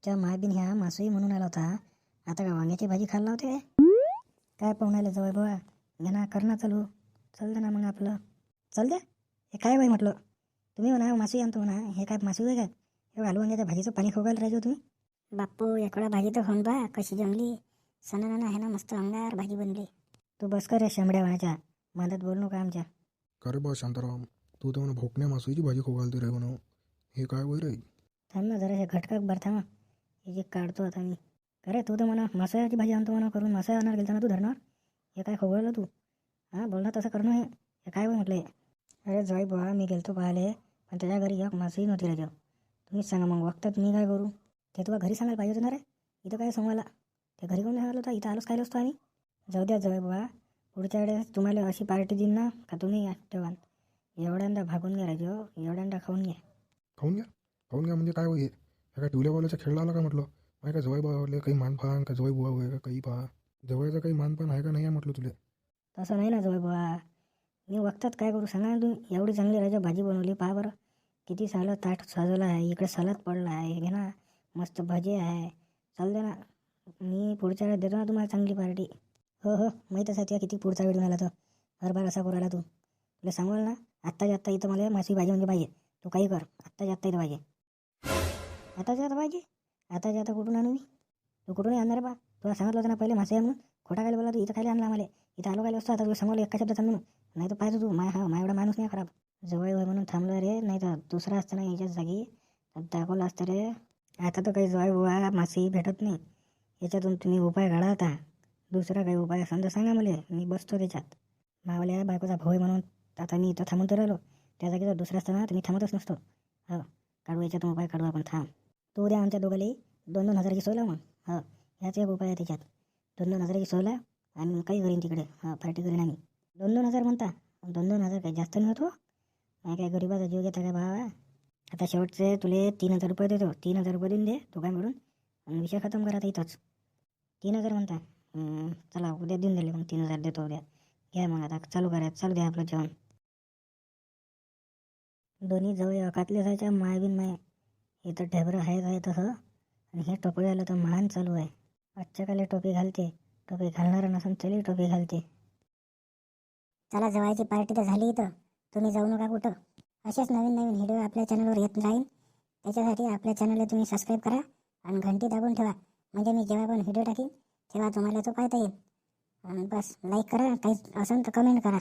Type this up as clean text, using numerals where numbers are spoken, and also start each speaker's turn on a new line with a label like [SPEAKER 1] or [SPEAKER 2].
[SPEAKER 1] त्या मायबीन ह्या मासोई म्हणून आला होता. आता का वांग्याची भाजी खायला होते काय पाहून आले जवळ बाबा. घ्या कर ना चालू. चल दे ना मग आपलं. चल दे. हे काय बाई म्हटलं. तुम्ही म्हणा मासोई आणतो म्हणा. हे काय मासोई आहे काय? हे आलू वांग्याच्या भाजीचं पाणी खोगायला राहिलो तुम्ही.
[SPEAKER 2] बाप्पू एकडा भाजी तर होऊन बा कशी जमली. सणाना आहे ना मस्त अंगार भाजी बनली.
[SPEAKER 1] तू बस कर रे शेंबड्या वाण्याच्या. मदत बोलू नका आमच्या.
[SPEAKER 3] का रे बा शांताराम, तू तर म्हणा भोकण्या मासोईची भाजी खोगालते रे म्हणून. हे काय वय रे?
[SPEAKER 1] थांब ना जरा हे घटकाक बरं थांब. हे जे काढतो आता मी. अरे तू तर म्हणा मासोळ्याची भाजी आणतो म्हणा करून. मासोळ्या आणणार गेलता ना तू धरणार. हे काय खोगवलं तू. हां बोल ना तसं करणं हे. हे काय वय म्हटलं. अरे जाई बुवा मी गेलतो पाहिले. पण त्याच्या घरी एक मासोई नव्हती राजा. तुम्हीच सांगा मग वक्तात मी काय करू. ते तुला घरी सांगायला पाहिजे होतं ना रे. इथं काय सांगायला. ते घरी कोण आलो होता. इथं आलोच काय असतो आम्ही. जाऊ द्या जाऊ बुवा. पुढच्या वेळेस तुम्हाला अशी पार्टी देईन ना का तुम्ही ठेवा. एवढ्यांदा भागून घ्या राजो. एवढ्यांदा खाऊन घ्या.
[SPEAKER 3] खाऊन घ्या. खाऊन घ्या म्हणजे काय होईल. हे काय टुल्या बॉलाचा खेळ आला का म्हटलं. माहिती का जवळ बावले काही मानपान का जवळ बुवा होय का काही पहा. जवळचं काही मानपान आहे का नाही आहे म्हटलं तुला.
[SPEAKER 1] तसं नाही ना जवळ बुवा. मी वक्तात काय करू सांगा ना तुम्ही. एवढी चांगली राजा भाजी बनवली पहा बरं. किती सालं ताट सजवलं आहे. इकडे सलाद पडला आहे घे ना. मस्त भजी आहे. चाल दे ना. मी पुढच्या वेळेस देतो ना तुम्हाला चांगली पार्टी. हो हो माहीतच आहे तुला किती पुढचा वेळ आला तर. हरभर असा करू आला तू. तुला सांगाल ना आत्ताच्या आत्ता इथं मला मासळी भाजी म्हणजे पाहिजे. तू काही कर आत्ताच्या आत्ता इथं पाहिजे. आताच्या आता पाहिजे. आताच्या आता कुठून आणू मी. तू कुठूनही आणणार बा. तुला सांगितलं होतं ना पहिले मासे म्हणून. खोटा काय बोला तू. इथं खाली आणला आम्हाला. इथं आलो काय असतो आता तुला सांगलं एका शब्दात म्हणून. नाही तर पाहिजे तू मा एवढा माणूस नाही खराब. जवळ वय म्हणून थांबलो रे. नाही तर दुसरा असतं ना याच्याच जागी दाखवलं असतं रे. आता तर काही जवळ बुवा मासेही भेटत नाही. याच्यातून तुम्ही उपाय काढा आता. दुसरा काही उपाय समजा सांगा मला. मी बसतो त्याच्यात. मावल्या बायकोचा भाऊ म्हणून आता मी इथं थांबून तर राहिलो. त्या जागी जर दुसरा असतं ना तर मी थांबतच नसतो. हो काढू याच्यातून उपाय काढू आपण थांब. तू उद्या आमच्या दोघाली 2-2 हजाराची सोय लाव मग. हो ह्याच एक उपाय आहे त्याच्यात. 2-2 हजाराची सोय लाव आणि काही करीन तिकडे. हां पार्टी करीन आम्ही. 2-2 हजार म्हणता. 2-2 हजार काही जास्त नाही होतो. नाही काय गरीबाचा जीव घेता काय भावा. आता शेवटचे तुले 3,000 रुपये देतो. 3,000 रुपये देऊन दे तू काय मिळून. आणि विषय खतम करा आता इथंच. 3,000 म्हणता. चला उद्या देऊन दिले मग 3,000 देतो उद्या. घ्या मग आता चालू करायचं. चालू द्या आपलं जेवण. दोन्ही जवळ अकातले जायच्या मायबीन माय. इथं ढेबरं आहे तसं. आणि हे टोपीवालं तर महान चालू आहे. आजच्या काले टोपी घालते. टोपी घालणारा नसून तरी टोपी घालते.
[SPEAKER 2] चला जवायची पार्टी तर झाली इथं. तुम्ही जाऊ नका कुठं. असेच नवीन नवीन व्हिडिओ आपल्या चॅनलवर येत राहील. त्याच्यासाठी आपल्या चॅनलला तुम्ही सबस्क्राईब करा आणि घंटी दाबून ठेवा. म्हणजे मी जेव्हा पण व्हिडिओ टाकीन तेव्हा तुम्हाला तो पाहता येईल. आणि बस लाईक करा. काही असेल तर कमेंट करा.